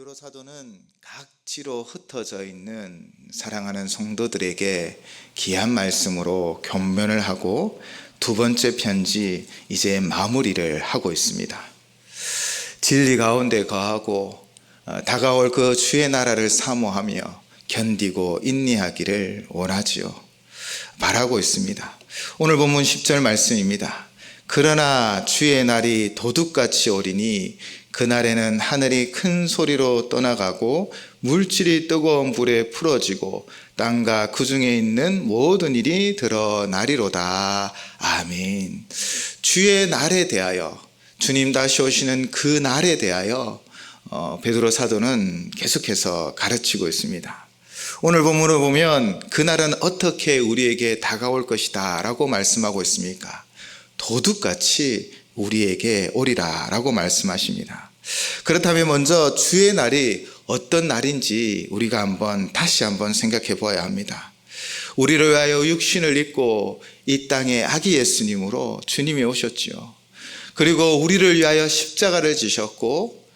베드로 사도는 각지로 흩어져 있는 사랑하는 성도들에게 귀한 말씀으로 권면을 하고 두 번째 편지 이제 마무리를 하고 있습니다. 진리 가운데 거하고 다가올 그 주의 나라를 사모하며 견디고 인내하기를 원하지요. 바라고 있습니다. 오늘 본문 10절 말씀입니다. 그러나 주의 날이 도둑같이 오리니 그날에는 하늘이 큰 소리로 떠나가고 물질이 뜨거운 불에 풀어지고 땅과 그 중에 있는 모든 일이 드러나리로다. 아멘. 주의 날에 대하여, 주님 다시 오시는 그 날에 대하여 베드로 사도는 계속해서 가르치고 있습니다. 오늘 본문을 보면 그날은 어떻게 우리에게 다가올 것이다 라고 말씀하고 있습니까? 도둑같이 우리에게 오리라 라고 말씀하십니다. 그렇다면 먼저 주의 날이 어떤 날인지 우리가 다시 한번 생각해 보아야 합니다. 우리를 위하여 육신을 입고 이 땅에 아기 예수님으로 주님이 오셨지요. 그리고 우리를 위하여 십자가를 지셨고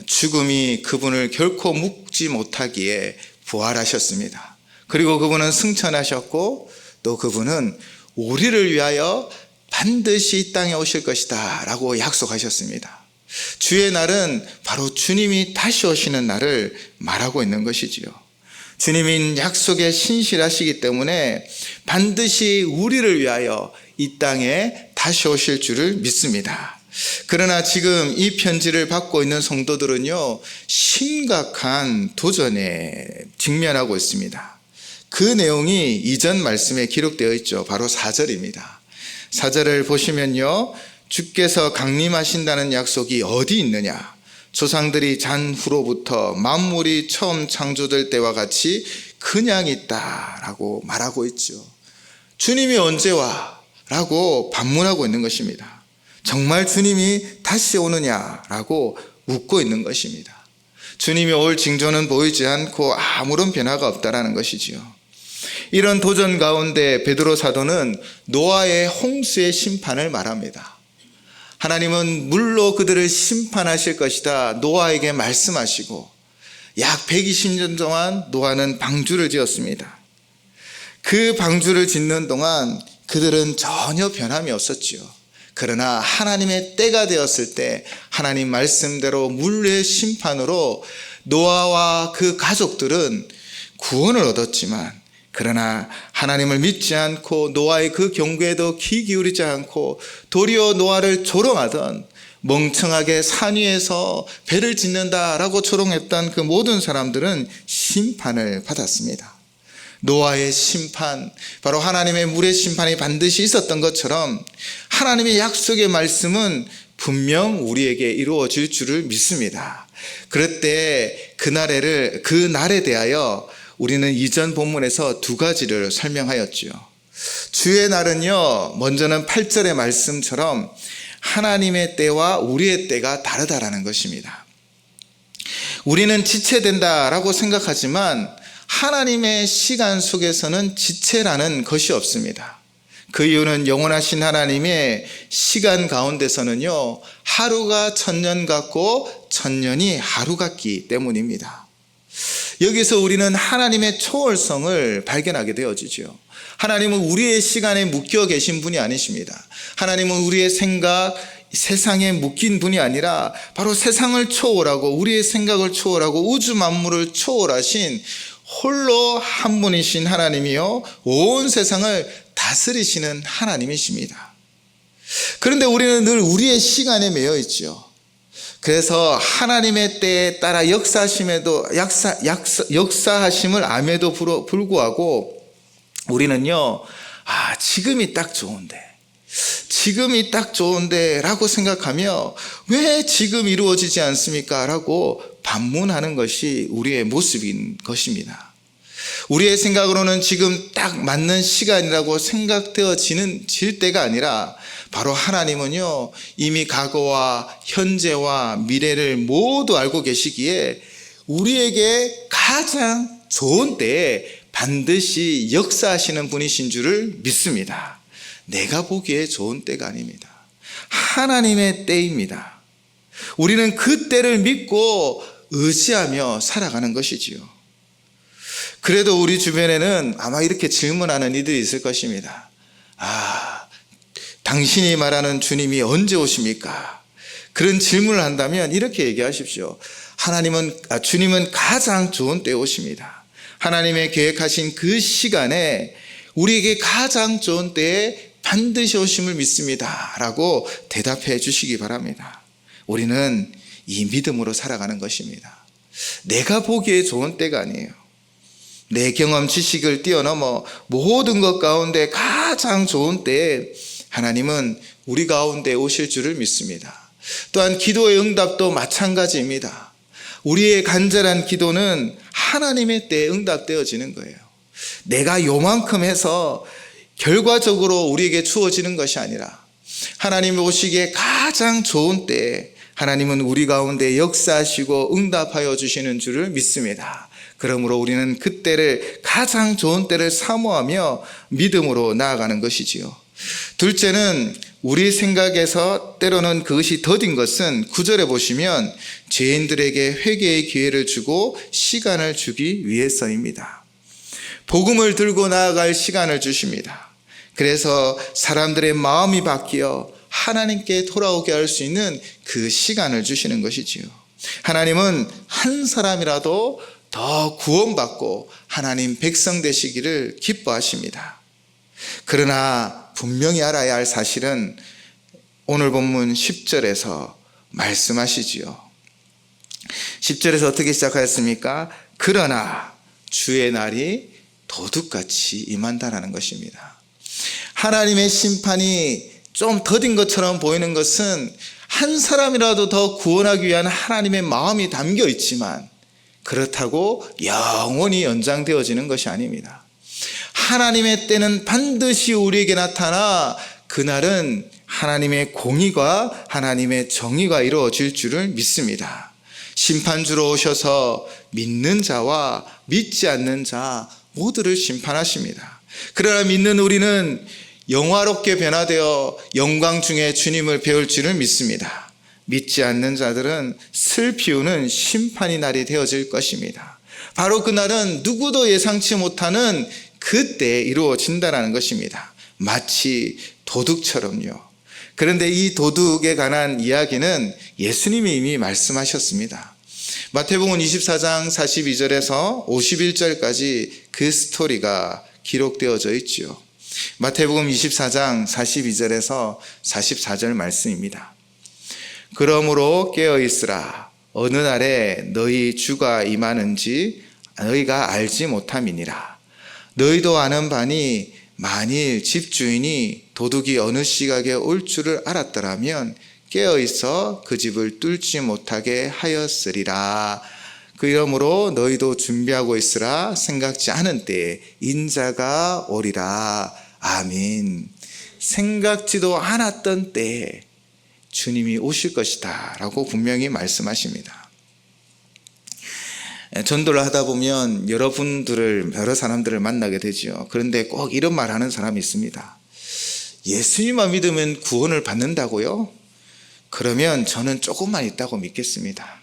죽음이 그분을 결코 묶지 못하기에 부활하셨습니다. 그리고 그분은 승천하셨고 또 그분은 우리를 위하여 반드시 이 땅에 오실 것이다 라고 약속하셨습니다. 주의 날은 바로 주님이 다시 오시는 날을 말하고 있는 것이지요. 주님인 약속에 신실하시기 때문에 반드시 우리를 위하여 이 땅에 다시 오실 줄을 믿습니다. 그러나 지금 이 편지를 받고 있는 성도들은요, 심각한 도전에 직면하고 있습니다. 그 내용이 이전 말씀에 기록되어 있죠. 바로 4절입니다. 4절을 보시면요, 주께서 강림하신다는 약속이 어디 있느냐? 조상들이 잔 후로부터 만물이 처음 창조될 때와 같이 그냥 있다라고 말하고 있죠. 주님이 언제 와? 라고 반문하고 있는 것입니다. 정말 주님이 다시 오느냐라고 묻고 있는 것입니다. 주님이 올 징조는 보이지 않고 아무런 변화가 없다라는 것이지요. 이런 도전 가운데 베드로 사도는 노아의 홍수의 심판을 말합니다. 하나님은 물로 그들을 심판하실 것이다 노아에게 말씀하시고 약 120년 동안 노아는 방주를 지었습니다. 그 방주를 짓는 동안 그들은 전혀 변함이 없었지요. 그러나 하나님의 때가 되었을 때 하나님 말씀대로 물의 심판으로 노아와 그 가족들은 구원을 얻었지만, 그러나 하나님을 믿지 않고 노아의 그 경고에도 귀 기울이지 않고 도리어 노아를 조롱하던, 멍청하게 산 위에서 배를 짓는다라고 조롱했던 그 모든 사람들은 심판을 받았습니다. 노아의 심판, 바로 하나님의 물의 심판이 반드시 있었던 것처럼 하나님의 약속의 말씀은 분명 우리에게 이루어질 줄을 믿습니다. 그럴 때 그 날에 대하여 우리는 이전 본문에서 두 가지를 설명하였지요. 주의 날은요, 먼저는 8절의 말씀처럼 하나님의 때와 우리의 때가 다르다라는 것입니다. 우리는 지체된다라고 생각하지만 하나님의 시간 속에서는 지체라는 것이 없습니다. 그 이유는 영원하신 하나님의 시간 가운데서는요, 하루가 천년 같고 천년이 하루 같기 때문입니다. 여기서 우리는 하나님의 초월성을 발견하게 되어지죠. 하나님은 우리의 시간에 묶여 계신 분이 아니십니다. 하나님은 우리의 생각, 세상에 묶인 분이 아니라 바로 세상을 초월하고 우리의 생각을 초월하고 우주 만물을 초월하신 홀로 한 분이신 하나님이요, 온 세상을 다스리시는 하나님이십니다. 그런데 우리는 늘 우리의 시간에 매여 있죠. 그래서 하나님의 때에 따라 역사하심을 암에도 불구하고 우리는요, 지금이 딱 좋은데 라고 생각하며 왜 지금 이루어지지 않습니까? 라고 반문하는 것이 우리의 모습인 것입니다. 우리의 생각으로는 지금 딱 맞는 시간이라고 생각되어질 때가 아니라 바로 하나님은요, 이미 과거와 현재와 미래를 모두 알고 계시기에 우리에게 가장 좋은 때에 반드시 역사하시는 분이신 줄을 믿습니다. 내가 보기에 좋은 때가 아닙니다. 하나님의 때입니다. 우리는 그 때를 믿고 의지하며 살아가는 것이지요. 그래도 우리 주변에는 아마 이렇게 질문하는 이들이 있을 것입니다. 당신이 말하는 주님이 언제 오십니까? 그런 질문을 한다면 이렇게 얘기하십시오. 주님은 가장 좋은 때에 오십니다. 하나님의 계획하신 그 시간에 우리에게 가장 좋은 때에 반드시 오심을 믿습니다 라고 대답해 주시기 바랍니다. 우리는 이 믿음으로 살아가는 것입니다. 내가 보기에 좋은 때가 아니에요. 내 경험 지식을 뛰어넘어 모든 것 가운데 가장 좋은 때에 하나님은 우리 가운데 오실 줄을 믿습니다. 또한 기도의 응답도 마찬가지입니다. 우리의 간절한 기도는 하나님의 때에 응답되어지는 거예요. 내가 요만큼 해서 결과적으로 우리에게 주어지는 것이 아니라 하나님이 오시기에 가장 좋은 때에 하나님은 우리 가운데 역사하시고 응답하여 주시는 줄을 믿습니다. 그러므로 우리는 그때를 가장 좋은 때를 사모하며 믿음으로 나아가는 것이지요. 둘째는 우리 생각에서 때로는 그것이 더딘 것은 9절에 보시면 죄인들에게 회개의 기회를 주고 시간을 주기 위해서입니다. 복음을 들고 나아갈 시간을 주십니다. 그래서 사람들의 마음이 바뀌어 하나님께 돌아오게 할 수 있는 그 시간을 주시는 것이지요. 하나님은 한 사람이라도 더 구원받고 하나님 백성 되시기를 기뻐하십니다. 그러나 분명히 알아야 할 사실은 오늘 본문 10절에서 말씀하시지요. 10절에서 어떻게 시작하였습니까? 그러나 주의 날이 도둑같이 임한다라는 것입니다. 하나님의 심판이 좀 더딘 것처럼 보이는 것은 한 사람이라도 더 구원하기 위한 하나님의 마음이 담겨 있지만 그렇다고 영원히 연장되어지는 것이 아닙니다. 하나님의 때는 반드시 우리에게 나타나 그날은 하나님의 공의가 하나님의 정의가 이루어질 줄을 믿습니다. 심판주로 오셔서 믿는 자와 믿지 않는 자 모두를 심판하십니다. 그러나 믿는 우리는 영화롭게 변화되어 영광 중에 주님을 배울 줄을 믿습니다. 믿지 않는 자들은 슬피우는 심판의 날이 되어질 것입니다. 바로 그날은 누구도 예상치 못하는 그때에 이루어진다는 것입니다. 마치 도둑처럼요. 그런데 이 도둑에 관한 이야기는 예수님이 이미 말씀하셨습니다. 마태복음 24장 42절에서 51절까지 그 스토리가 기록되어져 있지요. 마태복음 24장 42절에서 44절 말씀입니다. 그러므로 깨어있으라. 어느 날에 너희 주가 임하는지 너희가 알지 못함이니라. 너희도 아는 바니 만일 집주인이 도둑이 어느 시각에 올 줄을 알았더라면 깨어있어 그 집을 뚫지 못하게 하였으리라. 그러므로 너희도 준비하고 있으라. 생각지 않은 때에 인자가 오리라. 아멘. 생각지도 않았던 때에 주님이 오실 것이다 라고 분명히 말씀하십니다. 전도를 하다 보면 여러 사람들을 만나게 되죠. 그런데 꼭 이런 말 하는 사람이 있습니다. 예수님만 믿으면 구원을 받는다고요? 그러면 저는 조금만 있다고 믿겠습니다.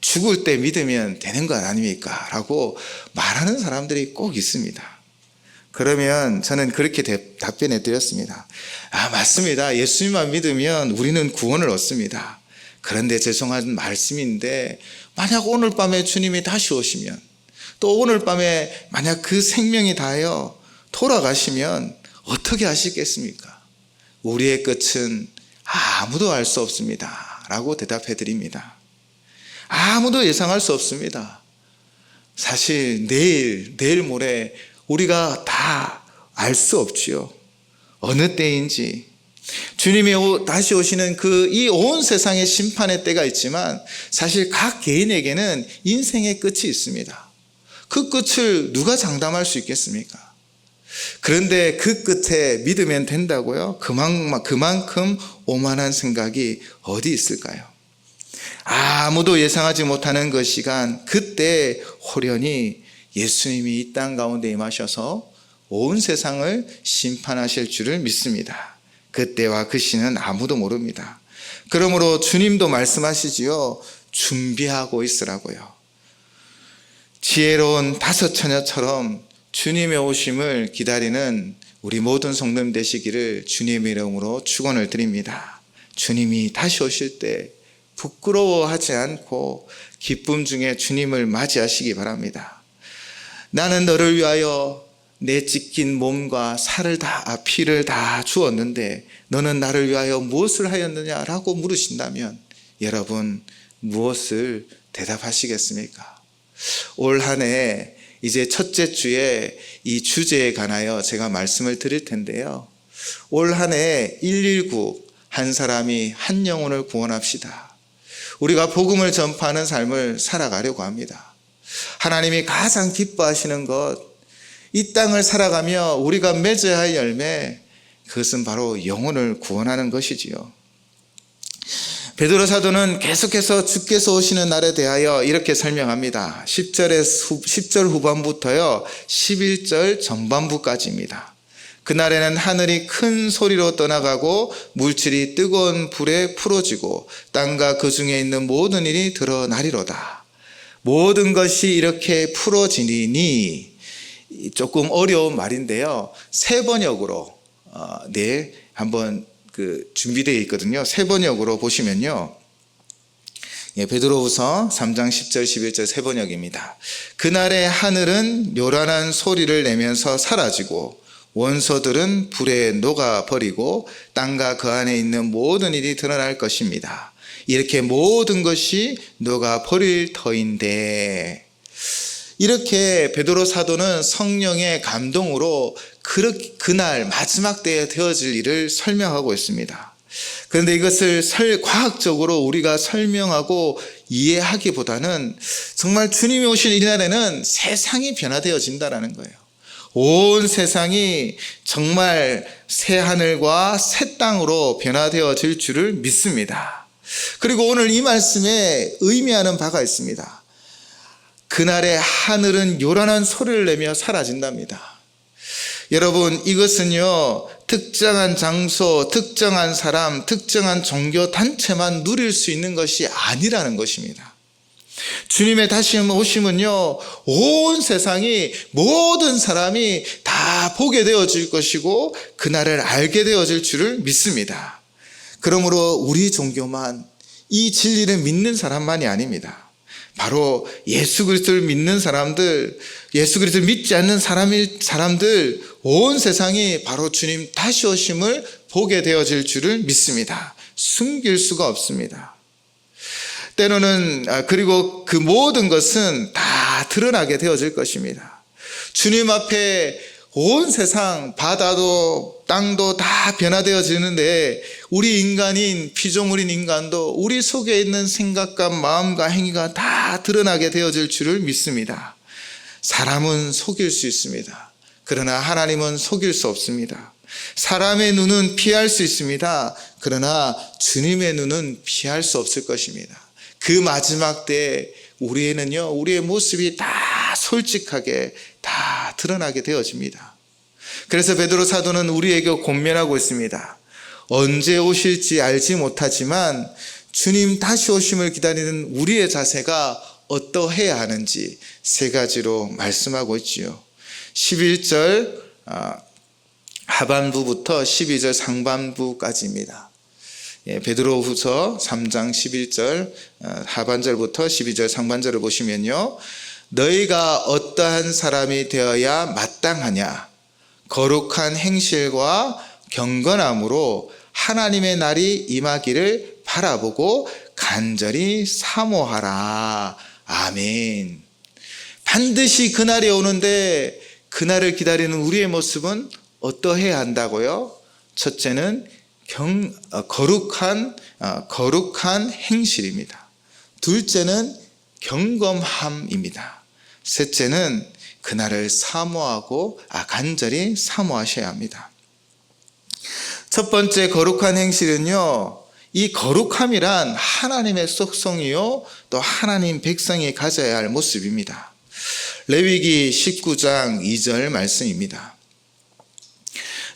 죽을 때 믿으면 되는 것 아닙니까? 라고 말하는 사람들이 꼭 있습니다. 그러면 저는 그렇게 답변해 드렸습니다. 맞습니다. 예수님만 믿으면 우리는 구원을 얻습니다. 그런데 죄송한 말씀인데 만약 오늘 밤에 주님이 다시 오시면 또 오늘 밤에 만약 그 생명이 다하여 돌아가시면 어떻게 하시겠습니까? 우리의 끝은 아무도 알 수 없습니다. 라고 대답해 드립니다. 아무도 예상할 수 없습니다. 사실 내일 모레 우리가 다 알 수 없지요. 어느 때인지. 주님이 다시 오시는 이 온 세상의 심판의 때가 있지만 사실 각 개인에게는 인생의 끝이 있습니다. 그 끝을 누가 장담할 수 있겠습니까? 그런데 그 끝에 믿으면 된다고요? 그만큼 오만한 생각이 어디 있을까요? 아무도 예상하지 못하는 그 시간, 그때 호련히 예수님이 이 땅 가운데 임하셔서 온 세상을 심판하실 줄을 믿습니다. 그때와 그 시는 아무도 모릅니다. 그러므로 주님도 말씀하시지요. 준비하고 있으라고요. 지혜로운 다섯 처녀처럼 주님의 오심을 기다리는 우리 모든 성도님 되시기를 주님의 이름으로 축원을 드립니다. 주님이 다시 오실 때 부끄러워하지 않고 기쁨 중에 주님을 맞이하시기 바랍니다. 나는 너를 위하여 내 찢긴 몸과 피를 다 주었는데 너는 나를 위하여 무엇을 하였느냐라고 물으신다면 여러분 무엇을 대답하시겠습니까? 올 한 해 이제 첫째 주에 이 주제에 관하여 제가 말씀을 드릴 텐데요. 올 한 해 119 한 사람이 한 영혼을 구원합시다. 우리가 복음을 전파하는 삶을 살아가려고 합니다. 하나님이 가장 기뻐하시는 것, 이 땅을 살아가며 우리가 맺어야 할 열매, 그것은 바로 영혼을 구원하는 것이지요. 베드로 사도는 계속해서 주께서 오시는 날에 대하여 이렇게 설명합니다. 10절 후반부터요 11절 전반부까지입니다. 그날에는 하늘이 큰 소리로 떠나가고 물질이 뜨거운 불에 풀어지고 땅과 그 중에 있는 모든 일이 드러나리로다. 모든 것이 이렇게 풀어지니, 조금 어려운 말인데요. 세 번역으로 한번 준비되어 있거든요. 세 번역으로 보시면요. 베드로후서 3장 10절 11절 세 번역입니다. 그날의 하늘은 요란한 소리를 내면서 사라지고 원소들은 불에 녹아버리고 땅과 그 안에 있는 모든 일이 드러날 것입니다. 이렇게 모든 것이 녹아버릴 터인데, 이렇게 베드로 사도는 성령의 감동으로 그날 마지막 때에 되어질 일을 설명하고 있습니다. 그런데 이것을 과학적으로 우리가 설명하고 이해하기보다는 정말 주님이 오신 이날에는 세상이 변화되어진다는 거예요. 온 세상이 정말 새 하늘과 새 땅으로 변화되어질 줄을 믿습니다. 그리고 오늘 이 말씀에 의미하는 바가 있습니다. 그날의 하늘은 요란한 소리를 내며 사라진답니다. 여러분, 이것은요 특정한 장소, 특정한 사람, 특정한 종교 단체만 누릴 수 있는 것이 아니라는 것입니다. 주님의 다시 오심은요 온 세상이, 모든 사람이 다 보게 되어질 것이고 그날을 알게 되어질 줄을 믿습니다. 그러므로 우리 종교만, 이 진리를 믿는 사람만이 아닙니다. 바로 예수 그리스도를 믿는 사람들, 예수 그리스도를 믿지 않는 사람들, 온 세상이 바로 주님 다시 오심을 보게 되어질 줄을 믿습니다. 숨길 수가 없습니다. 때로는 그리고 그 모든 것은 다 드러나게 되어질 것입니다. 주님 앞에 온 세상, 바다도 땅도 다 변화되어지는데 우리 인간인, 피조물인 인간도 우리 속에 있는 생각과 마음과 행위가 다 드러나게 되어질 줄을 믿습니다. 사람은 속일 수 있습니다. 그러나 하나님은 속일 수 없습니다. 사람의 눈은 피할 수 있습니다. 그러나 주님의 눈은 피할 수 없을 것입니다. 그 마지막 때에 우리의 모습이 다 솔직하게 다 드러나게 되어집니다. 그래서 베드로 사도는 우리에게 권면하고 있습니다. 언제 오실지 알지 못하지만 주님 다시 오심을 기다리는 우리의 자세가 어떠해야 하는지 세 가지로 말씀하고 있지요. 11절 하반부부터 12절 상반부까지입니다. 베드로후서 3장 11절 하반절부터 12절 상반절을 보시면요, 너희가 어떠한 사람이 되어야 마땅하냐, 거룩한 행실과 경건함으로 하나님의 날이 임하기를 바라보고 간절히 사모하라. 아멘. 반드시 그날이 오는데 그날을 기다리는 우리의 모습은 어떠해야 한다고요? 첫째는 거룩한 행실입니다. 둘째는 경건함입니다. 셋째는 그날을 사모하고 간절히 사모하셔야 합니다. 첫 번째 거룩한 행실은요, 이 거룩함이란 하나님의 속성이요 또 하나님 백성이 가져야 할 모습입니다. 레위기 19장 2절 말씀입니다.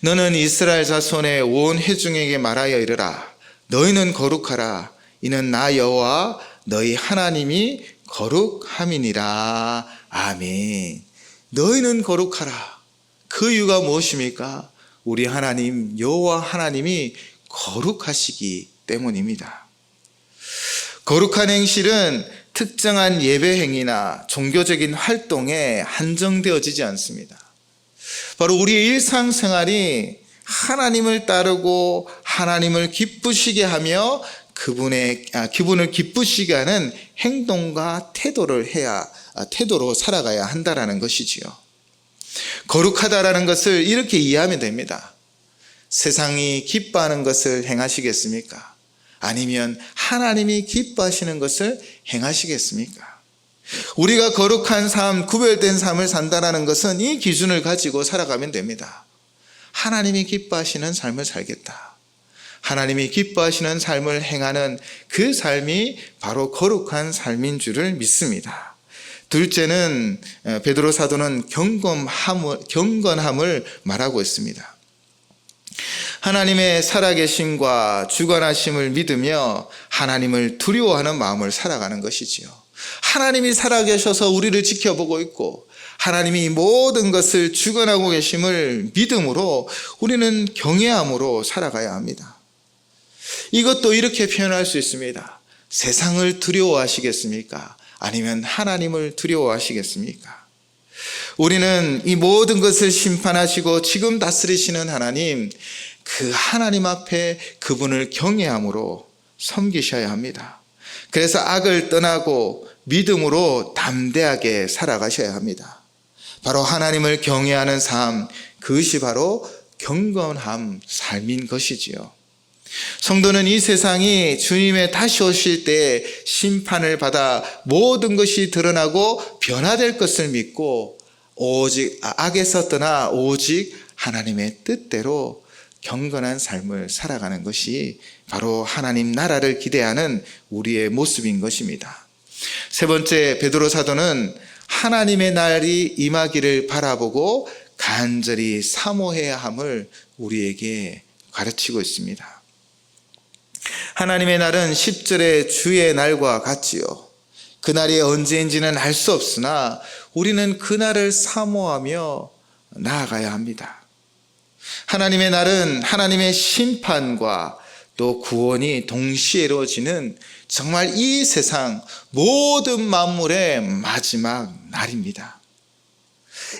너는 이스라엘 자손의 온 회중에게 말하여 이르라. 너희는 거룩하라. 이는 나 여호와 너희 하나님이 거룩함이니라. 아멘. 너희는 거룩하라. 그 이유가 무엇입니까? 우리 하나님 여호와 하나님이 거룩하시기 때문입니다. 거룩한 행실은 특정한 예배 행위나 종교적인 활동에 한정되어지지 않습니다. 바로 우리의 일상생활이 하나님을 따르고 하나님을 기쁘시게 하며 기분을 기쁘시게 하는 행동과 태도로 살아가야 한다라는 것이지요. 거룩하다라는 것을 이렇게 이해하면 됩니다. 세상이 기뻐하는 것을 행하시겠습니까? 아니면 하나님이 기뻐하시는 것을 행하시겠습니까? 우리가 거룩한 삶, 구별된 삶을 산다는 것은 이 기준을 가지고 살아가면 됩니다. 하나님이 기뻐하시는 삶을 살겠다. 하나님이 기뻐하시는 삶을 행하는 그 삶이 바로 거룩한 삶인 줄을 믿습니다. 둘째는 베드로 사도는 경건함을 말하고 있습니다. 하나님의 살아계심과 주관하심을 믿으며 하나님을 두려워하는 마음을 살아가는 것이지요. 하나님이 살아계셔서 우리를 지켜보고 있고 하나님이 모든 것을 주관하고 계심을 믿음으로 우리는 경외함으로 살아가야 합니다. 이것도 이렇게 표현할 수 있습니다. 세상을 두려워하시겠습니까? 아니면 하나님을 두려워하시겠습니까? 우리는 이 모든 것을 심판하시고 지금 다스리시는 하나님, 그 하나님 앞에 그분을 경외함으로 섬기셔야 합니다. 그래서 악을 떠나고 믿음으로 담대하게 살아가셔야 합니다. 바로 하나님을 경외하는 삶, 그것이 바로 경건한 삶인 것이지요. 성도는 이 세상이 주님의 다시 오실 때 심판을 받아 모든 것이 드러나고 변화될 것을 믿고 오직 악에서 떠나 오직 하나님의 뜻대로 경건한 삶을 살아가는 것이 바로 하나님 나라를 기대하는 우리의 모습인 것입니다. 세 번째, 베드로 사도는 하나님의 날이 임하기를 바라보고 간절히 사모해야 함을 우리에게 가르치고 있습니다. 하나님의 날은 10절의 주의 날과 같지요. 그날이 언제인지는 알 수 없으나 우리는 그날을 사모하며 나아가야 합니다. 하나님의 날은 하나님의 심판과 또 구원이 동시에 이루어지는 정말 이 세상 모든 만물의 마지막 날입니다.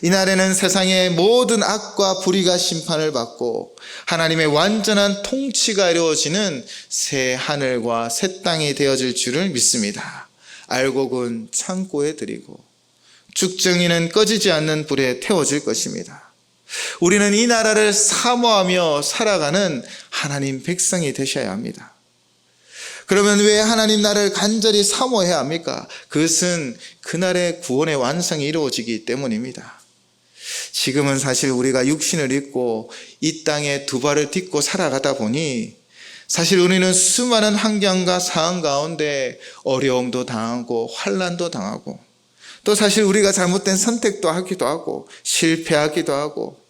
이 날에는 세상의 모든 악과 불의가 심판을 받고 하나님의 완전한 통치가 이루어지는 새 하늘과 새 땅이 되어질 줄을 믿습니다. 알곡은 창고에 들이고 죽정이는 꺼지지 않는 불에 태워질 것입니다. 우리는 이 나라를 사모하며 살아가는 하나님 백성이 되셔야 합니다. 그러면 왜 하나님 나라를 간절히 사모해야 합니까? 그것은 그날의 구원의 완성이 이루어지기 때문입니다. 지금은 사실 우리가 육신을 입고 이 땅에 두 발을 딛고 살아가다 보니 사실 우리는 수많은 환경과 상황 가운데 어려움도 당하고 환난도 당하고 또 사실 우리가 잘못된 선택도 하기도 하고 실패하기도 하고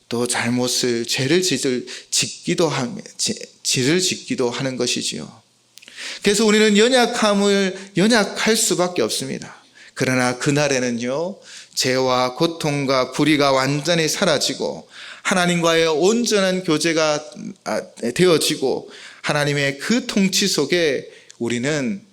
또 죄를 짓기도 하는 것이지요. 그래서 우리는 연약할 수밖에 없습니다. 그러나 그날에는요, 죄와 고통과 불의가 완전히 사라지고 하나님과의 온전한 교제가 되어지고 하나님의 그 통치 속에 우리는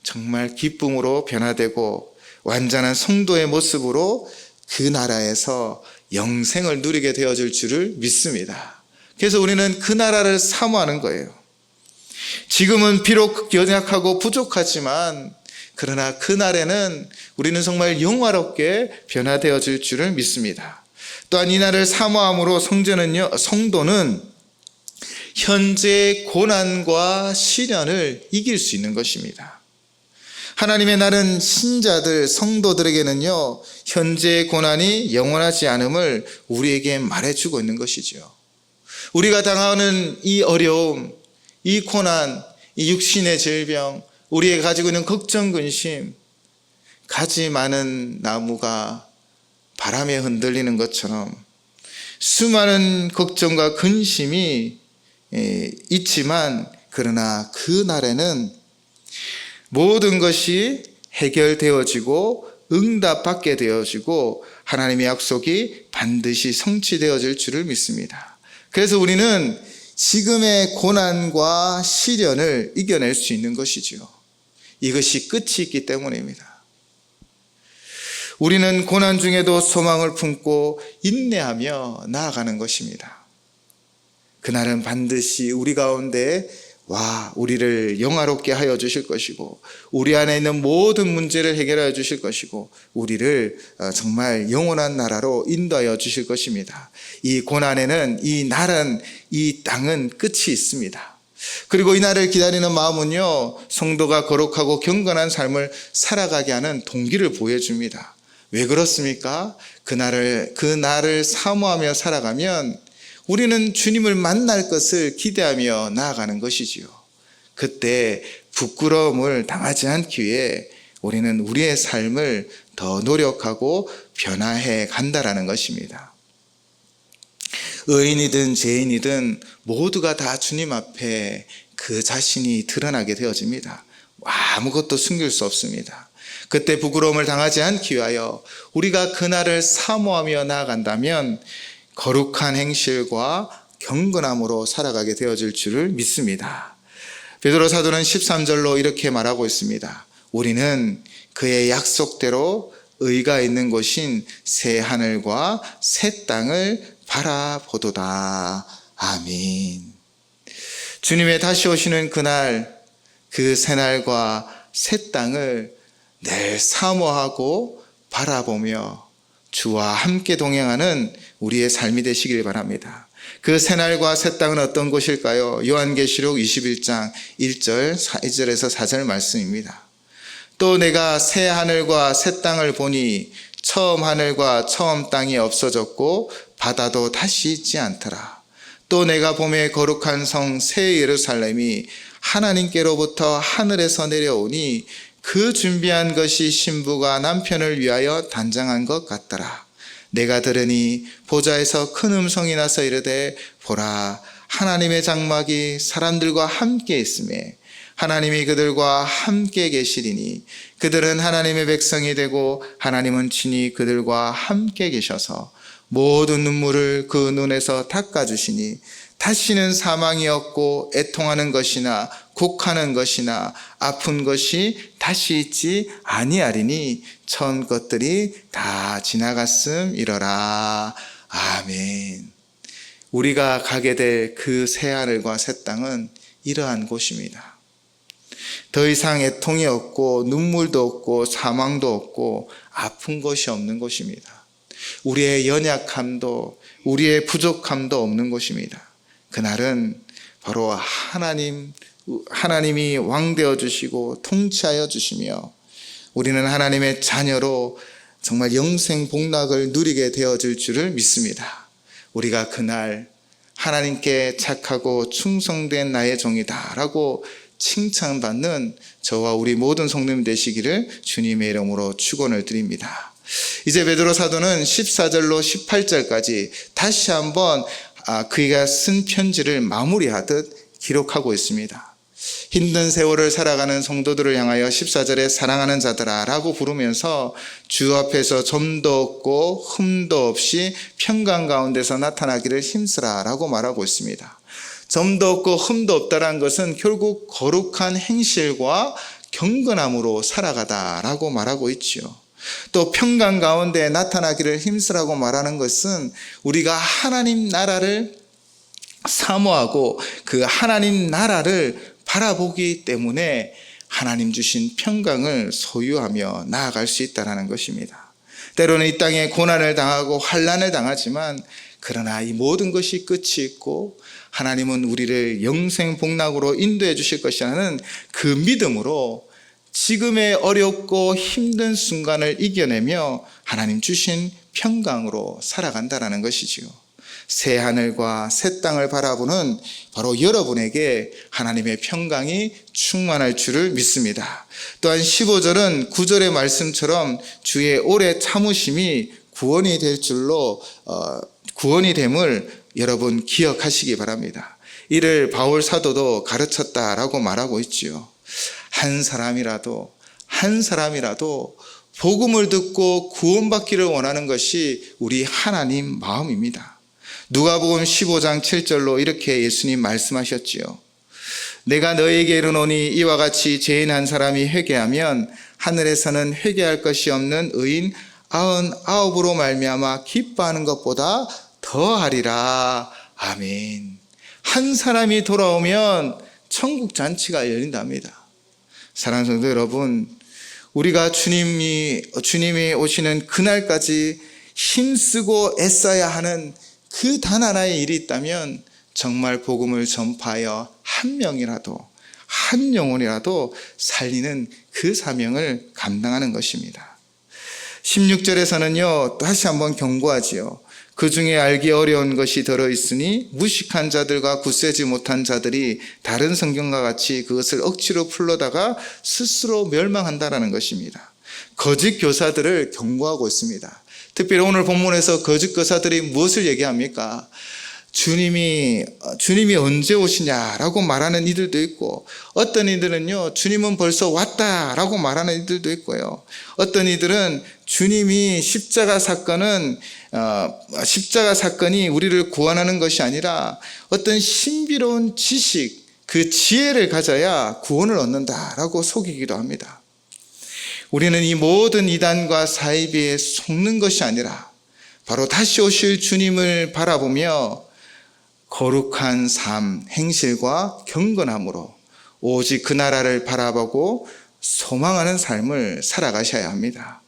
정말 기쁨으로 변화되고 완전한 성도의 모습으로 그 나라에서 영생을 누리게 되어질 줄을 믿습니다. 그래서 우리는 그 나라를 사모하는 거예요. 지금은 비록 연약하고 부족하지만 그러나 그날에는 우리는 정말 영화롭게 변화되어질 줄을 믿습니다. 또한 이 날을 사모함으로 성도는 현재의 고난과 시련을 이길 수 있는 것입니다. 하나님의 날은 신자들, 성도들에게는요, 현재의 고난이 영원하지 않음을 우리에게 말해주고 있는 것이죠. 우리가 당하는 이 어려움, 이 고난, 이 육신의 질병, 우리가 가지고 있는 걱정, 근심, 가지 많은 나무가 바람에 흔들리는 것처럼 수많은 걱정과 근심이 있지만 그러나 그 날에는 모든 것이 해결되어지고 응답받게 되어지고 하나님의 약속이 반드시 성취되어질 줄을 믿습니다. 그래서 우리는 지금의 고난과 시련을 이겨낼 수 있는 것이지요. 이것이 끝이 있기 때문입니다. 우리는 고난 중에도 소망을 품고 인내하며 나아가는 것입니다. 그날은 반드시 우리 가운데 우리를 영화롭게 하여 주실 것이고 우리 안에 있는 모든 문제를 해결하여 주실 것이고 우리를 정말 영원한 나라로 인도하여 주실 것입니다. 이 고난에는 이 땅은 끝이 있습니다. 그리고 이 날을 기다리는 마음은요, 성도가 거룩하고 경건한 삶을 살아가게 하는 동기를 보여줍니다. 왜 그렇습니까? 그 날을 사모하며 살아가면 우리는 주님을 만날 것을 기대하며 나아가는 것이지요. 그때 부끄러움을 당하지 않기 위해 우리는 우리의 삶을 더 노력하고 변화해 간다라는 것입니다. 의인이든 죄인이든 모두가 다 주님 앞에 그 자신이 드러나게 되어집니다. 아무것도 숨길 수 없습니다. 그때 부끄러움을 당하지 않기 위하여 우리가 그날을 사모하며 나아간다면 거룩한 행실과 경건함으로 살아가게 되어질 줄을 믿습니다. 베드로 사도는 13절로 이렇게 말하고 있습니다. 우리는 그의 약속대로 의가 있는 곳인 새 하늘과 새 땅을 바라보도다. 아멘. 주님의 다시 오시는 그날, 그 새날과 새 땅을 늘 사모하고 바라보며 주와 함께 동행하는 우리의 삶이 되시길 바랍니다. 그 새날과 새 땅은 어떤 곳일까요? 요한계시록 21장 1절에서 4절 말씀입니다. 또 내가 새 하늘과 새 땅을 보니 처음 하늘과 처음 땅이 없어졌고 바다도 다시 있지 않더라. 또 내가 봄에 거룩한 성 새 예루살렘이 하나님께로부터 하늘에서 내려오니 그 준비한 것이 신부가 남편을 위하여 단장한 것 같더라. 내가 들으니 보좌에서 큰 음성이 나서 이르되 보라 하나님의 장막이 사람들과 함께 있음에 하나님이 그들과 함께 계시리니 그들은 하나님의 백성이 되고 하나님은 친히 그들과 함께 계셔서 모든 눈물을 그 눈에서 닦아주시니 다시는 사망이 없고 애통하는 것이나 곡하는 것이나 아픈 것이 다시 있지 아니하리니 처음 것들이 다 지나갔음이러라. 아멘. 우리가 가게 될 그 새하늘과 새 땅은 이러한 곳입니다. 더 이상 애통이 없고 눈물도 없고 사망도 없고 아픈 것이 없는 곳입니다. 우리의 연약함도 우리의 부족함도 없는 곳입니다. 그날은 바로 하나님이 왕되어 주시고 통치하여 주시며 우리는 하나님의 자녀로 정말 영생 복락을 누리게 되어질 줄을 믿습니다. 우리가 그날 하나님께 착하고 충성된 나의 종이다 라고 칭찬받는 저와 우리 모든 성도님 되시기를 주님의 이름으로 축원을 드립니다. 이제 베드로 사도는 14절로 18절까지 다시 한번 그가 쓴 편지를 마무리하듯 기록하고 있습니다. 힘든 세월을 살아가는 성도들을 향하여 14절에 사랑하는 자들아 라고 부르면서 주 앞에서 점도 없고 흠도 없이 평강 가운데서 나타나기를 힘쓰라 라고 말하고 있습니다. 점도 없고 흠도 없다는 것은 결국 거룩한 행실과 경건함으로 살아가다라고 말하고 있지요. 또 평강 가운데 나타나기를 힘쓰라고 말하는 것은 우리가 하나님 나라를 사모하고 그 하나님 나라를 바라보기 때문에 하나님 주신 평강을 소유하며 나아갈 수 있다는 것입니다. 때로는 이 땅에 고난을 당하고 환난을 당하지만 그러나 이 모든 것이 끝이 있고 하나님은 우리를 영생 복락으로 인도해 주실 것이라는 그 믿음으로 지금의 어렵고 힘든 순간을 이겨내며 하나님 주신 평강으로 살아간다는 것이지요. 새 하늘과 새 땅을 바라보는 바로 여러분에게 하나님의 평강이 충만할 줄을 믿습니다. 또한 15절은 9절의 말씀처럼 주의 오래 참으심이 구원이 됨을 여러분 기억하시기 바랍니다. 이를 바울 사도도 가르쳤다라고 말하고 있지요. 한 사람이라도 복음을 듣고 구원받기를 원하는 것이 우리 하나님 마음입니다. 누가복음 15장 7절로 이렇게 예수님 말씀하셨지요. 내가 너에게 이르노니 이와 같이 죄인 한 사람이 회개하면 하늘에서는 회개할 것이 없는 의인 99으로 말미암아 기뻐하는 것보다 더하리라. 아멘. 한 사람이 돌아오면 천국 잔치가 열린답니다. 사랑하는 성도 여러분, 우리가 주님이 오시는 그날까지 힘쓰고 애써야 하는 그 단 하나의 일이 있다면 정말 복음을 전파하여 한 명이라도, 한 영혼이라도 살리는 그 사명을 감당하는 것입니다. 16절에서는요, 다시 한번 경고하지요. 그 중에 알기 어려운 것이 들어있으니 무식한 자들과 굳세지 못한 자들이 다른 성경과 같이 그것을 억지로 풀러다가 스스로 멸망한다라는 것입니다. 거짓 교사들을 경고하고 있습니다. 특별히 오늘 본문에서 거짓 교사들이 무엇을 얘기합니까? 주님이 언제 오시냐라고 말하는 이들도 있고, 어떤 이들은요, 주님은 벌써 왔다라고 말하는 이들도 있고요. 어떤 이들은 주님이 십자가 사건이 우리를 구원하는 것이 아니라 어떤 신비로운 지식, 그 지혜를 가져야 구원을 얻는다라고 속이기도 합니다. 우리는 이 모든 이단과 사이비에 속는 것이 아니라 바로 다시 오실 주님을 바라보며 거룩한 삶, 행실과 경건함으로 오직 그 나라를 바라보고 소망하는 삶을 살아가셔야 합니다.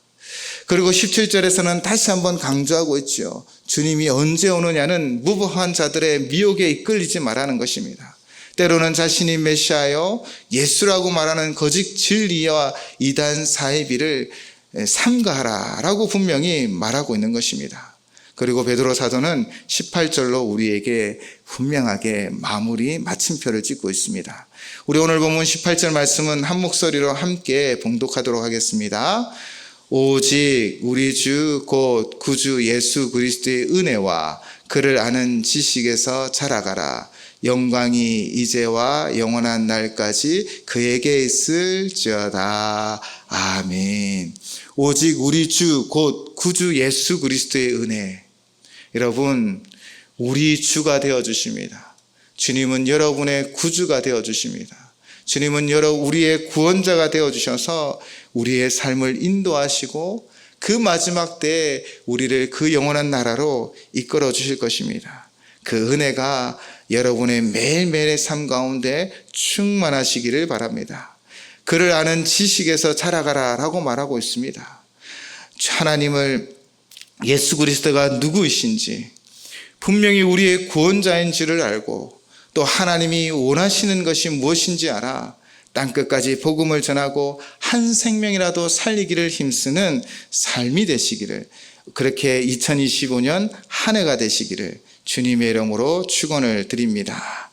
그리고 17절에서는 다시 한번 강조하고 있죠. 주님이 언제 오느냐는 무고한 자들의 미혹에 이끌리지 말라는 것입니다. 때로는 자신이 메시아요, 예수라고 말하는 거짓 진리와 이단 사이비를 삼가하라라고 분명히 말하고 있는 것입니다. 그리고 베드로 사도는 18절로 우리에게 분명하게 마침표를 찍고 있습니다. 우리 오늘 본문 18절 말씀은 한 목소리로 함께 봉독하도록 하겠습니다. 오직 우리 주 곧 구주 예수 그리스도의 은혜와 그를 아는 지식에서 자라가라. 영광이 이제와 영원한 날까지 그에게 있을지어다. 아멘. 오직 우리 주 곧 구주 예수 그리스도의 은혜. 여러분, 우리 주가 되어주십니다. 주님은 여러분의 구주가 되어주십니다. 주님은 우리의 구원자가 되어주셔서 우리의 삶을 인도하시고 그 마지막 때에 우리를 그 영원한 나라로 이끌어 주실 것입니다. 그 은혜가 여러분의 매일매일의 삶 가운데 충만하시기를 바랍니다. 그를 아는 지식에서 자라가라 라고 말하고 있습니다. 하나님을, 예수 그리스도가 누구이신지, 분명히 우리의 구원자인지를 알고 또 하나님이 원하시는 것이 무엇인지 알아 땅끝까지 복음을 전하고 한 생명이라도 살리기를 힘쓰는 삶이 되시기를, 그렇게 2025년 한 해가 되시기를 주님의 이름으로 축원을 드립니다.